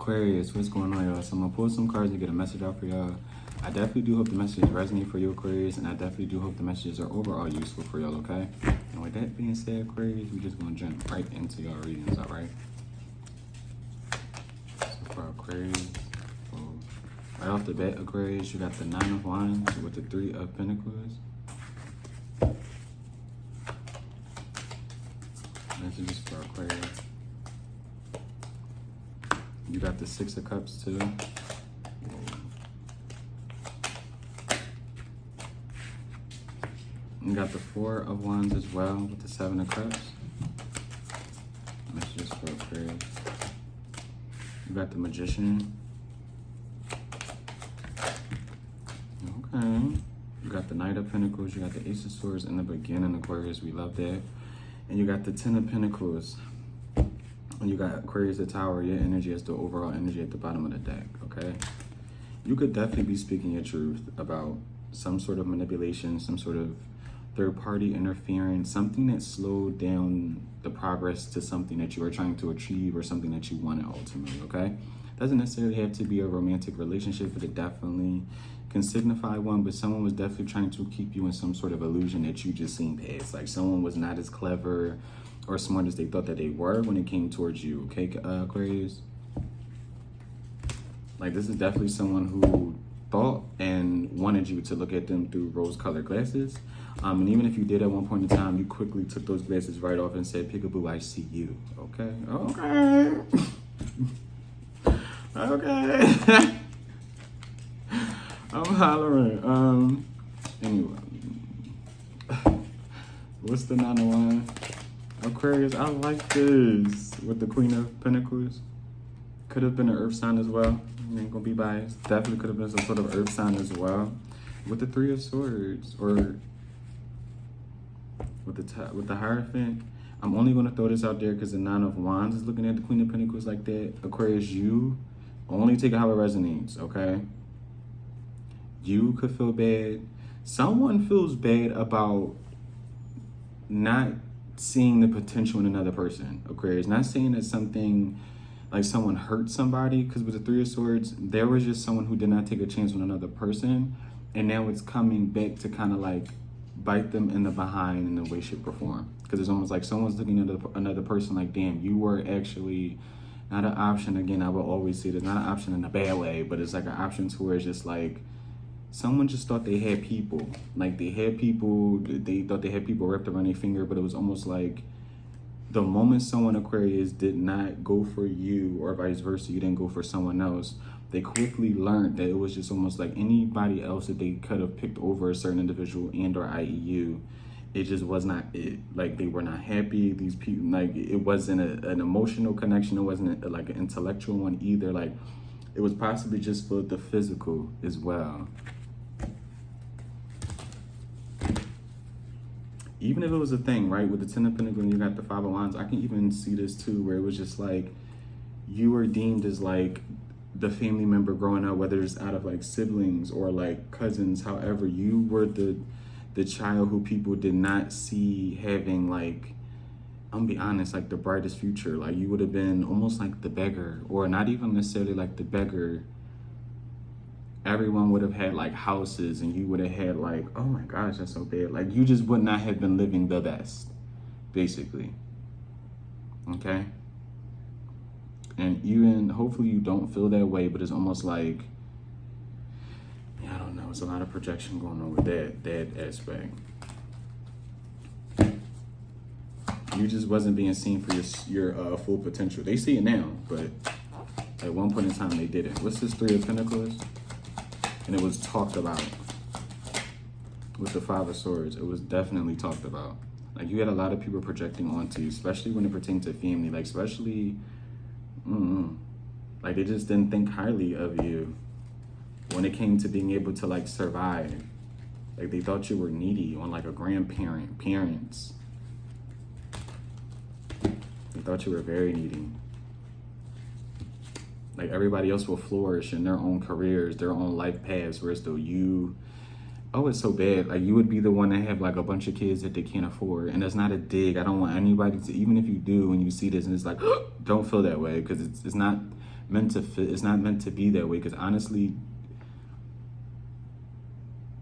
Aquarius, what's going on, y'all? So I'm gonna pull some cards and get a message out for y'all. I definitely do hope the messages resonate for you, Aquarius, and I definitely do hope the messages are overall useful for y'all, okay? And with that being said, Aquarius, we just gonna jump right into y'all readings, all right? So for Aquarius, right off the bat, Aquarius, you got the 9 of Wands with the 3 of Pentacles. Messages for Aquarius. You got the 6 of Cups too. You got the 4 of Wands as well with the 7 of Cups. Messages for Aquarius. You got the Magician. Okay. You got the Knight of Pentacles. You got the Ace of Swords in the beginning, Aquarius. We love that. And you got the 10 of Pentacles. And you got Aquarius, the Tower. Your energy is the overall energy at the bottom of the deck, okay? You could definitely be speaking your truth about some sort of manipulation, some sort of third-party interference, something that slowed down the progress to something that you are trying to achieve or something that you wanted ultimately, okay? Doesn't necessarily have to be a romantic relationship, but it definitely can signify one, but someone was definitely trying to keep you in some sort of illusion that you just seen past. Like someone was not as clever or smart as they thought that they were when it came towards you, okay, Aquarius? Like this is definitely someone who thought and wanted you to look at them through rose-colored glasses. And even if you did at one point in time, you quickly took those glasses right off and said, peekaboo, I see you, okay? Okay. Okay. I'm hollering. Anyway. What's the 9 of Wands? Aquarius, I like this. With the Queen of Pentacles. Could have been an earth sign as well. I ain't gonna be biased. Definitely could have been some sort of earth sign as well. With the 3 of Swords. Or with the Hierophant. I'm only gonna throw this out there because the 9 of Wands is looking at the Queen of Pentacles like that. Aquarius, you only take it how it resonates, okay? You could feel bad. Someone feels bad about not seeing the potential in another person, Aquarius. Not saying that something like someone hurt somebody, because with the 3 of Swords, there was just someone who did not take a chance on another person, and now it's coming back to kind of like bite them in the behind in the way, shape, or form. Because it's almost like someone's looking at another person like, damn, you were actually not an option. Again, I will always say there's not an option in a bad way, but it's like an option to where it's just like, someone just thought they had people. Like they thought they had people wrapped around their finger, but it was almost like the moment someone, Aquarius, did not go for you or vice versa, you didn't go for someone else, they quickly learned that it was just almost like anybody else that they could have picked over a certain individual and or i.e. you. It just was not it. Like they were not happy. These people, like it wasn't an emotional connection. It wasn't like an intellectual one either. Like it was possibly just for the physical as well. Even if it was a thing, right, with the 10 of Pentacles and you got the 5 of Wands, I can even see this too, where it was just like, you were deemed as like the family member growing up, whether it's out of like siblings or like cousins, however, you were the child who people did not see having like, I'm gonna be honest, like the brightest future. Like you would have been almost like the beggar, or not even necessarily like the beggar. Everyone would have had like houses and you would have had like, oh my gosh, that's so bad. Like you just would not have been living the best, basically. Okay? And even, hopefully you don't feel that way, but it's almost like, yeah, I don't know. It's a lot of projection going on with that aspect. You just wasn't being seen for your full potential. They see it now, but at one point in time they didn't. What's this 3 of Pentacles? And it was talked about with the 5 of Swords. It was definitely talked about. Like you had a lot of people projecting onto you, especially when it pertained to family. Like especially, like they just didn't think highly of you when it came to being able to like survive. Like they thought you were needy on like a parents. They thought you were very needy. Like everybody else will flourish in their own careers, their own life paths, whereas though you, oh, it's so bad. Like you would be the one that have like a bunch of kids that they can't afford. And that's not a dig. I don't want anybody to, even if you do, when you see this and it's like, don't feel that way, because it's not meant to fit. It's not meant to be that way, because honestly,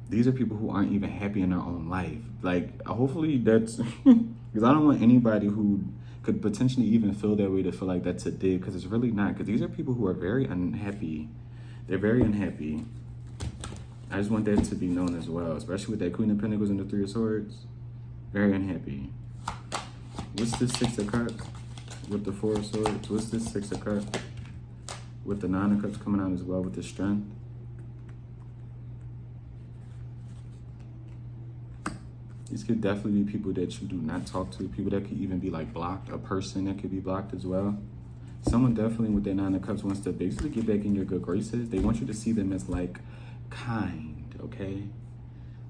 these are people who aren't even happy in their own life. Like, hopefully that's because I don't want anybody who could potentially even feel that way to feel like that's a dig, because it's really not. Because these are people who are very unhappy. They're very unhappy. I just want that to be known as well, especially with that Queen of Pentacles and the Three of Swords. Very unhappy. What's this Six of Cups with the Four of Swords? What's this Six of Cups with the Nine of Cups coming out as well with the Strength? These could definitely be people that you do not talk to, people that could even be like blocked, a person that could be blocked as well. Someone definitely with that Nine of Cups wants to basically get back in your good graces. They want you to see them as like kind, okay?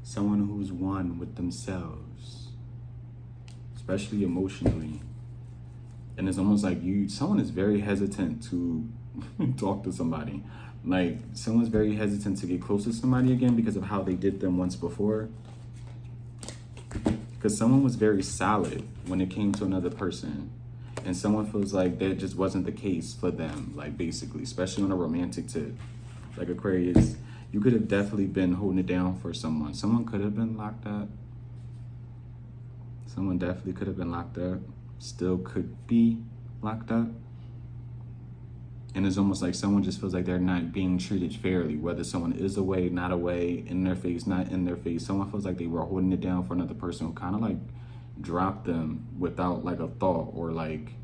Someone who's one with themselves, especially emotionally. And it's almost like someone is very hesitant to talk to somebody. Like, someone's very hesitant to get close to somebody again because of how they did them once before. Because someone was very solid when it came to another person. And someone feels like that just wasn't the case for them, like, basically, especially on a romantic tip. Like, Aquarius, you could have definitely been holding it down for someone. Someone could have been locked up. Someone definitely could have been locked up. Still could be locked up. And it's almost like someone just feels like they're not being treated fairly, whether someone is away, not away, in their face, not in their face. Someone feels like they were holding it down for another person who kind of like dropped them without like a thought, or like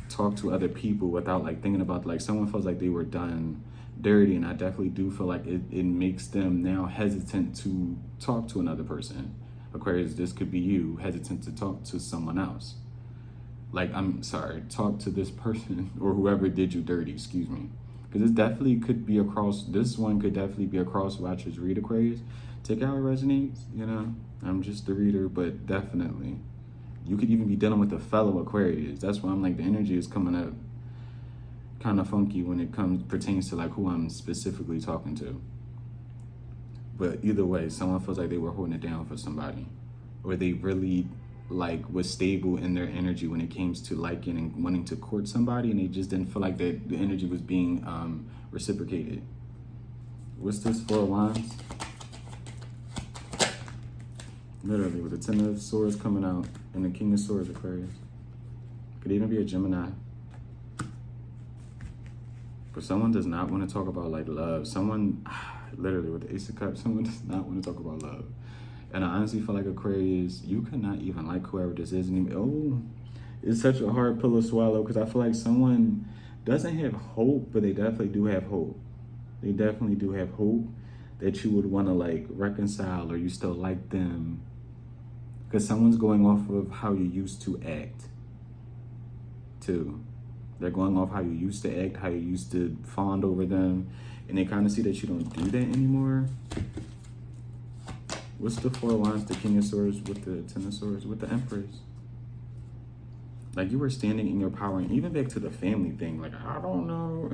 talk to other people without like thinking about, like, someone feels like they were done dirty. And I definitely do feel like it makes them now hesitant to talk to another person. Aquarius, this could be you hesitant to talk to someone else. Like, I'm sorry, talk to this person or whoever did you dirty, excuse me. Because this definitely could be this one could definitely be a cross-watcher's read, Aquarius. Take out how it resonates, you know? I'm just the reader, but definitely. You could even be dealing with a fellow Aquarius. That's why I'm like, the energy is coming up kind of funky when it pertains to like who I'm specifically talking to. But either way, someone feels like they were holding it down for somebody, or they really like was stable in their energy when it came to liking and wanting to court somebody, and they just didn't feel like that the energy was being reciprocated. What's this Four of Wands? Literally with the Ten of Swords coming out and the King of Swords, Aquarius. Could even be a Gemini. But someone does not want to talk about like love. Someone, literally with the Ace of Cups, someone does not want to talk about love. And I honestly feel like, Aquarius, you could not even like whoever this is anymore. It's such a hard pill to swallow, because I feel like someone doesn't have hope, but they definitely do have hope. They definitely do have hope that you would want to like reconcile, or you still like them. Because someone's going off of how you used to act, too. They're going off how you used to act, how you used to fawn over them. And they kind of see that you don't do that anymore. What's the Four of Wands, the King of Swords with the Ten of Swords, with the Empress? Like, you were standing in your power, and even back to the family thing, like, I don't know.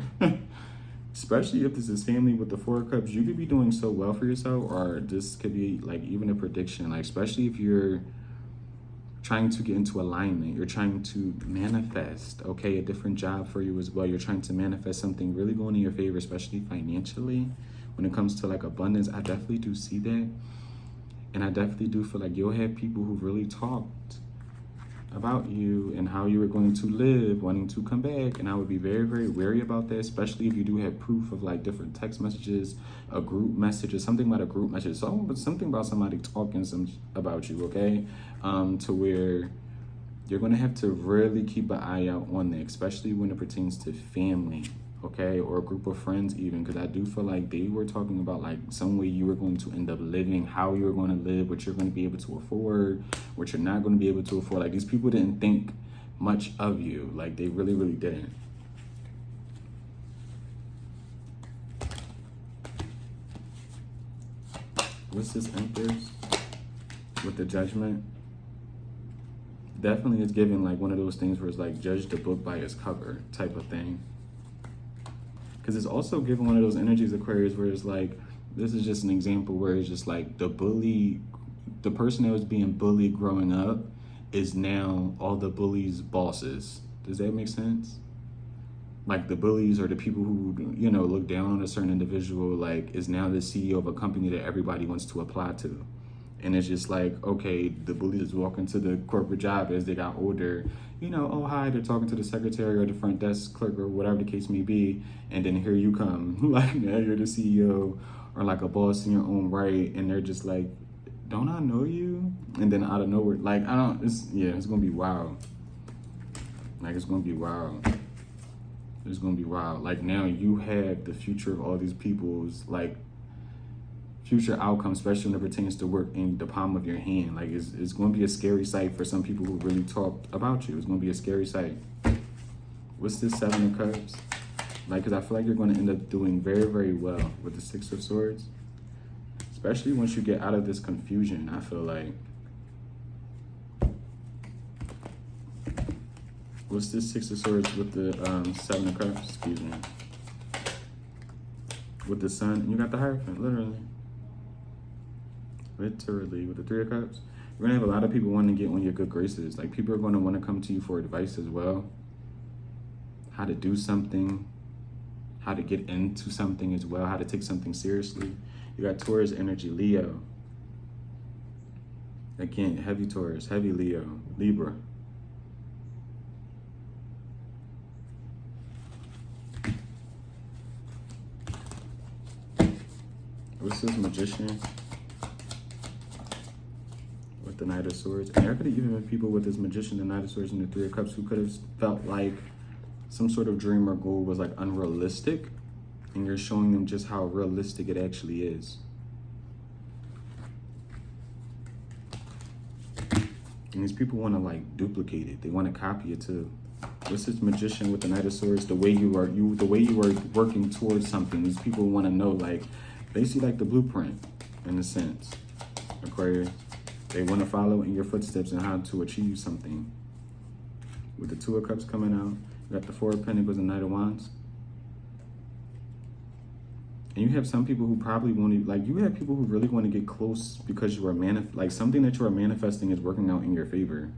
Especially if this is family with the Four of Cups, you could be doing so well for yourself, or this could be like even a prediction, like, especially if you're trying to get into alignment, you're trying to manifest, okay, a different job for you as well. You're trying to manifest something really going in your favor, especially financially. When it comes to like abundance, I definitely do see that. And I definitely do feel like you'll have people who really talked about you and how you were going to live, wanting to come back. And I would be very, very wary about that, especially if you do have proof of like different text messages, a group message, or something about a group message. So something about somebody talking about you, okay? To where you're going to have to really keep an eye out on that, especially when it pertains to family, okay? Or a group of friends even, because I do feel like they were talking about like some way you were going to end up living, how you were going to live, what you're going to be able to afford, what you're not going to be able to afford. Like, these people didn't think much of you. Like, they really, really didn't. What's this Empress with the Judgment? Definitely is giving like one of those things where it's like judge the book by its cover type of thing. Because it's also giving one of those energies, Aquarius, where it's like, this is just an example where it's just like the person that was being bullied growing up is now all the bullies' bosses. Does that make sense? like the bullies or the people who, you know, look down on a certain individual, like, is now the CEO of a company that everybody wants to apply to. And it's just like, okay, the bullies walk into the corporate job as they got older, you know, oh, hi, they're talking to the secretary or the front desk clerk or whatever the case may be. And then here you come, like, now you're the CEO or like a boss in your own right. And they're just like, don't I know you? And then out of nowhere, like, it's going to be wild. Like, it's going to be wild. It's going to be wild. Like, now you have the future of all these people's, like, future outcome, especially when it pertains to work, in the palm of your hand. Like, it's going to be a scary sight for some people who really talk about you. It's going to be a scary sight. What's this 7 of Cups? Like, because I feel like you're going to end up doing very, very well with the 6 of Swords. Especially once you get out of this confusion, I feel like. What's this 6 of Swords with the 7 of Cups? Excuse me. With the Sun, you got the Hierophant, literally. Literally, with the 3 of Cups. You're going to have a lot of people wanting to get on your good graces. Like, people are going to want to come to you for advice as well. How to do something. How to get into something as well. How to take something seriously. You got Taurus energy, Leo. Again, heavy Taurus, heavy Leo, Libra. What's this Magician? With the Knight of Swords. And there could have even been people with this Magician, the Knight of Swords, and the 3 of Cups who could have felt like some sort of dream or goal was like unrealistic. And you're showing them just how realistic it actually is. And these people want to like duplicate it. They want to copy it too. What's this Magician with the Knight of Swords? The way you are working towards something. These people want to know, like, they see like the blueprint in a sense. Aquarius. They want to follow in your footsteps and how to achieve something. With the 2 of Cups coming out, you got the 4 of Pentacles and Knight of Wands. And you have some people who probably won't even, like, you have people who really want to get close because you are like something that you are manifesting is working out in your favor.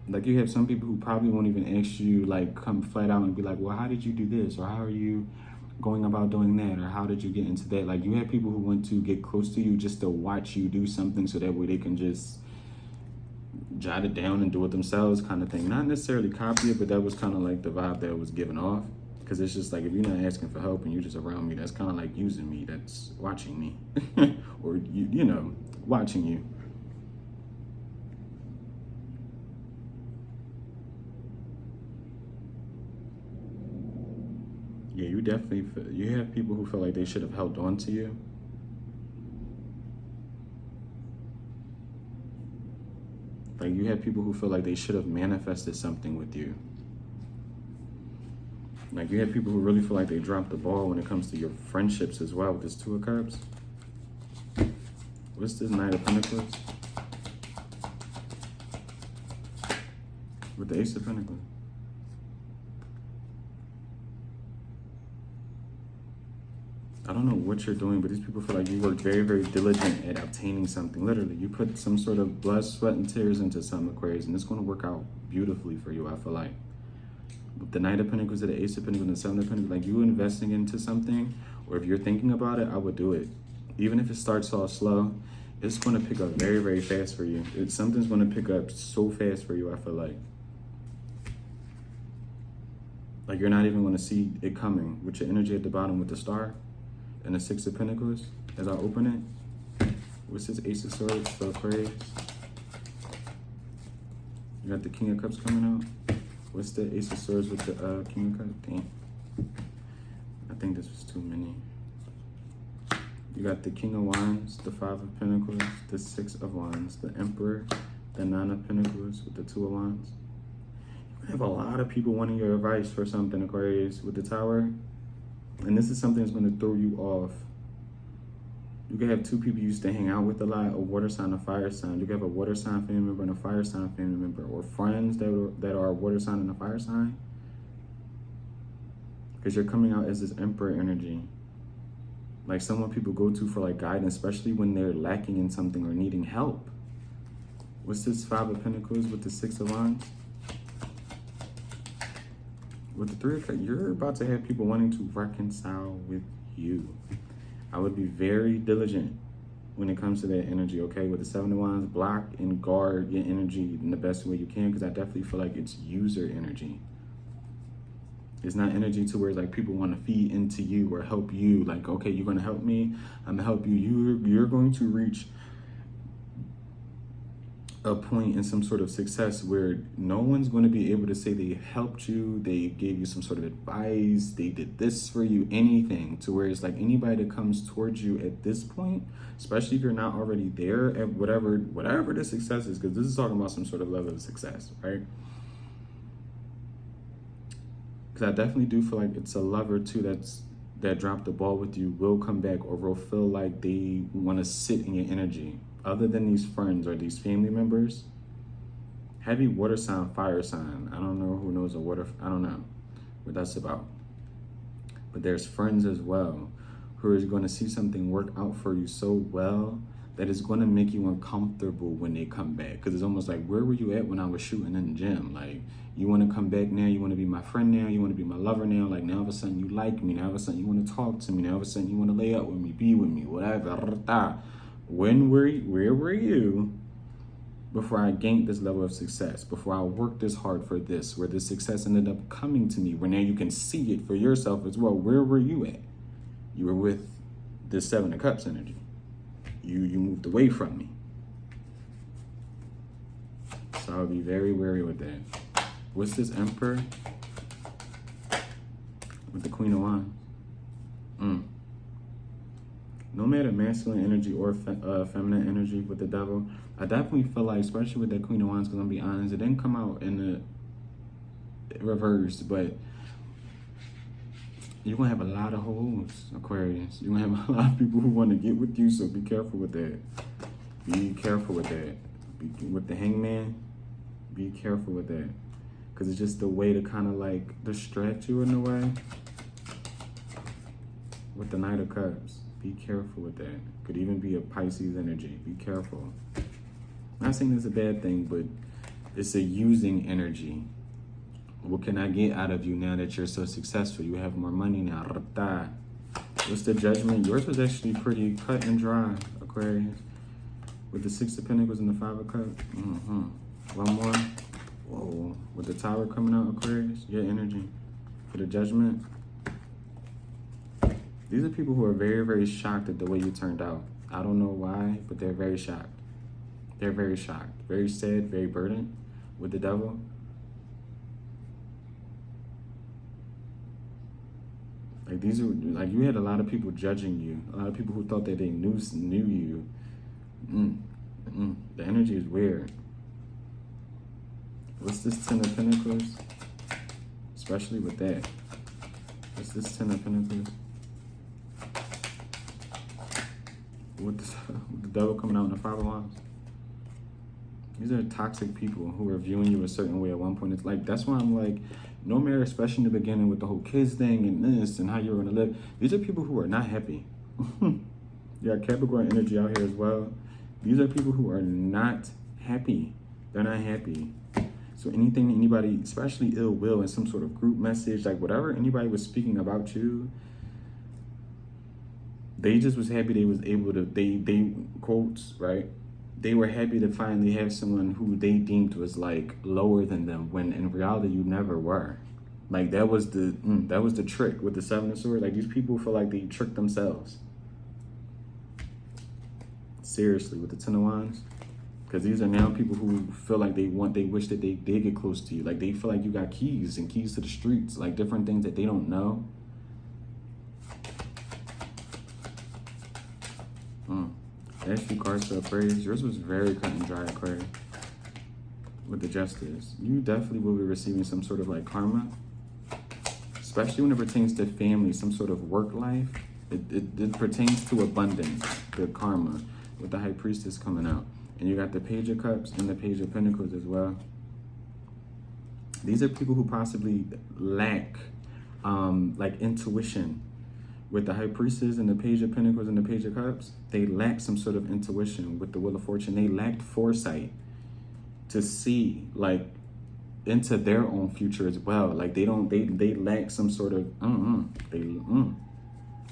Like, you have some people who probably won't even ask you, like, come flat out and be like, well, how did you do this? Or how are you going about doing that? Or how did you get into that? Like, you have people who want to get close to you just to watch you do something so that way they can just jot it down and do it themselves, kind of thing. Not necessarily copy it, but that was kind of like the vibe that was given off. Because it's just like, if you're not asking for help and you're just around me, that's kind of like using me. That's watching me. Or, you know, watching you. Yeah, you definitely feel, you have people who feel like they should have held on to you. Like, you have people who feel like they should have manifested something with you. Like, you have people who really feel like they dropped the ball when it comes to your friendships as well with this 2 of Cups. What's this Knight of Pentacles? With the Ace of Pentacles. I don't know what you're doing, but these people feel like you worked very, very diligent at obtaining something. Literally, you put some sort of blood, sweat, and tears into some, Aquarius, and it's going to work out beautifully for you, I feel like. With the Knight of Pentacles to the Ace of Pentacles and the 7 of Pentacles, like, you investing into something, or if you're thinking about it, I would do it. Even if it starts off slow, it's going to pick up very, very fast for you. Something's going to pick up so fast for you, I feel like. Like, you're not even going to see it coming. With your energy at the bottom with the Star and the 6 of Pentacles, as I open it, what's this Ace of Swords for Aquarius? You got the King of Cups coming out. What's the Ace of Swords with the King of Cups? Damn. I think this was too many. You got the King of Wands, the 5 of Pentacles, the 6 of Wands, the Emperor, the 9 of Pentacles with the 2 of Wands. You have a lot of people wanting your advice for something, Aquarius, with the Tower. And this is something that's going to throw you off. You can have 2 people you used to hang out with a lot, a water sign, a fire sign. You can have a water sign family member and a fire sign family member, or friends that are a water sign and a fire sign. Because you're coming out as this Emperor energy. Like, someone people go to for like guidance, especially when they're lacking in something or needing help. What's this 5 of Pentacles with the 6 of Wands? With the Three of Cups, you're about to have people wanting to reconcile with you. I would be very diligent when it comes to that energy, okay? With the Seven of Wands, block and guard your energy in the best way you can, because I definitely feel like it's user energy. It's not energy to where it's like people want to feed into you or help you. Like, okay, you're going to help me, I'm going to help you. You're going to reach a point in some sort of success where no one's going to be able to say they helped you, they gave you some sort of advice, they did this for you, anything, to where it's like anybody that comes towards you at this point, especially if you're not already there at whatever the success is, because this is talking about some sort of level of success, right? Because I definitely do feel like it's a lover too that dropped the ball with you will come back, or will feel like they want to sit in your energy. Other than these friends or these family members, heavy water sign, fire sign. I don't know who knows a water, I don't know what that's about. But there's friends as well who is going to see something work out for you so well that it's going to make you uncomfortable when they come back. Because it's almost like, where were you at when I was shooting in the gym? Like, you want to come back now, you want to be my friend now, you want to be my lover now. Like, now all of a sudden you like me, now all of a sudden you want to talk to me, now all of a sudden you want to lay up with me, be with me, whatever. Where were you before I gained this level of success, before I worked this hard for this, where this success ended up coming to me, where now you can see it for yourself as well? Where were you at? You were with this Seven of Cups energy. You moved away from me. So I'll be very wary with that. What's this Emperor with the Queen of Wands? No matter masculine energy or feminine energy with the Devil, I definitely feel like, especially with that Queen of Wands, because I'm going to be honest, it didn't come out in the reverse, but you're going to have a lot of hoes, Aquarius. You're going to have a lot of people who want to get with you, so be careful with that. Be careful with that. With the Hangman, be careful with that. Because it's just a way to kind of like distract you in a way. With the Knight of Cups, be careful with that. Could even be a Pisces energy. Be careful. I'm not saying it's a bad thing, but it's a using energy. What can I get out of you now that you're so successful? You have more money now. What's the Judgment? Yours was actually pretty cut and dry, Aquarius. With the Six of Pentacles and the Five of Cups. One more. Whoa. With the Tower coming out, Aquarius, your energy. For the Judgment. These are people who are very, very shocked at the way you turned out. I don't know why, but they're very shocked. They're very shocked. Very sad, very burdened with the Devil. Like, these are, like, you had a lot of people judging you. A lot of people who thought that they knew you. The energy is weird. What's this Ten of Pentacles? Especially with that. What's this Ten of Pentacles? With the Devil coming out in the Five of Wands. These are toxic people who are viewing you a certain way at one point. It's like, that's why I'm like, no matter, especially in the beginning with the whole kids thing and this and how you're going to live. These are people who are not happy. You got Capricorn energy out here as well. These are people who are not happy. They're not happy. So anything, anybody, especially ill will in some sort of group message, like whatever anybody was speaking about you, they just was happy they was able to, they quotes, right? They were happy to finally have someone who they deemed was like lower than them, when in reality you never were. Like that was the trick with the Seven of Swords. Like, these people feel like they tricked themselves. Seriously, with the Ten of Wands. Because these are now people who feel like they wish that they did get close to you. Like, they feel like you got keys and keys to the streets, like different things that they don't know. Ask you cards to Aquarius. Yours was very cut and dry, Aquarius. With the Justice. You definitely will be receiving some sort of like karma. Especially when it pertains to family, some sort of work life. It pertains to abundance, the karma. With the High Priestess coming out. And you got the Page of Cups and the Page of Pentacles as well. These are people who possibly lack like intuition. With the High Priestess and the Page of Pentacles and the Page of Cups, they lack some sort of intuition. With the Wheel of Fortune, they lacked foresight to see, like, into their own future as well. Like they lack some sort of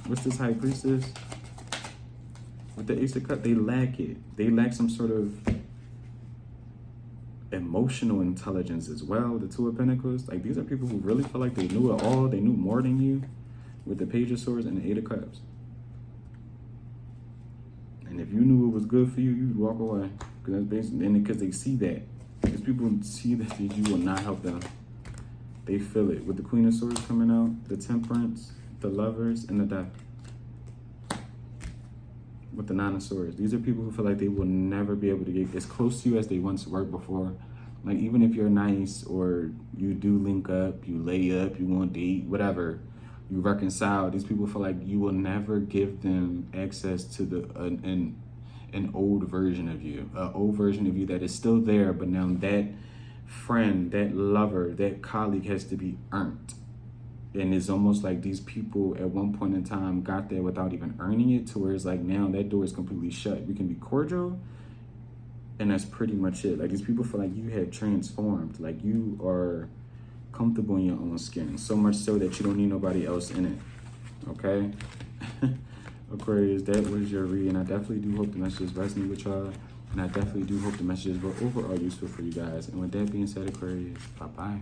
what's this High Priestess with the Ace of Cups? They lack it. They lack some sort of emotional intelligence as well. The Two of Pentacles, like these are people who really feel like they knew it all. They knew more than you, with the Page of Swords and the Eight of Cups. And if you knew it was good for you, you'd walk away. Because that's basically, and because they see that. These people see that you will not help them. They feel it. With the Queen of Swords coming out, the Temperance, the Lovers, and the Death. With the Nine of Swords. These are people who feel like they will never be able to get as close to you as they once were before. Like even if you're nice or you do link up, you lay up, you want to date, whatever, you reconcile, these people feel like you will never give them access to an old version of you, an old version of you that is still there, but now that friend, that lover, that colleague has to be earned. And it's almost like these people at one point in time got there without even earning it, to where it's like now that door is completely shut. We can be cordial, and that's pretty much it. Like these people feel like you have transformed, like you are comfortable in your own skin, so much so that you don't need nobody else in it. Okay? Aquarius, that was your reading. I definitely do hope the messages resonate with y'all, and I definitely do hope the messages were overall useful for you guys. And with that being said, Aquarius, bye-bye.